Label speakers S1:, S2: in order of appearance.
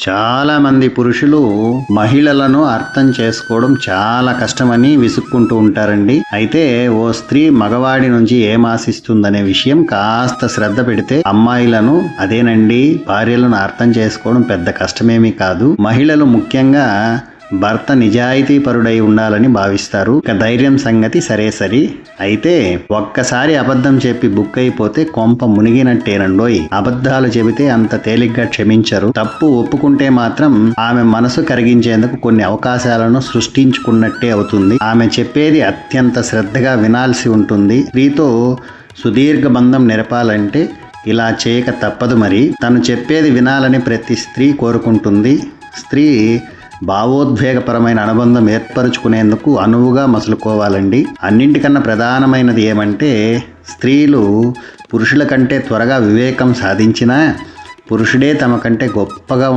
S1: చాలా మంది పురుషులు మహిళలను అర్థం చేసుకోవడం చాలా కష్టమని విసుక్కుంటూ ఉంటారండి. అయితే ఓ స్త్రీ మగవాడి నుంచి ఏం ఆశిస్తుందనే విషయం కాస్త శ్రద్ధ పెడితే అమ్మాయిలను, అదేనండి భార్యలను అర్థం చేసుకోవడం పెద్ద కష్టమేమీ కాదు. మహిళలు ముఖ్యంగా భర్త నిజాయితీ పరుడై ఉండాలని భావిస్తారు. ఇక ధైర్యం సంగతి సరే. అయితే ఒక్కసారి అబద్ధం చెప్పి బుక్ అయిపోతే కొంప మునిగినట్టేనండోయ్. అబద్ధాలు చెబితే అంత తేలిగ్గా క్షమించరు. తప్పు ఒప్పుకుంటే మాత్రం ఆమె మనసు కరిగించేందుకు కొన్ని అవకాశాలను సృష్టించుకున్నట్టే అవుతుంది. ఆమె చెప్పేది అత్యంత శ్రద్ధగా వినాల్సి ఉంటుంది. స్త్రీతో సుదీర్ఘ బంధం నెరపాలంటే ఇలా చేయక తప్పదు. మరి తను చెప్పేది వినాలని ప్రతి స్త్రీ కోరుకుంటుంది. స్త్రీ భావోద్వేగపరమైన అనుబంధం ఏర్పరచుకునేందుకు అనువుగా మసులుకోవాలండి. అన్నింటికన్నా ప్రధానమైనది ఏమంటే స్త్రీలు పురుషుల కంటే త్వరగా వివేకం సాధించినా పురుషుడే తమ కంటే గొప్పగా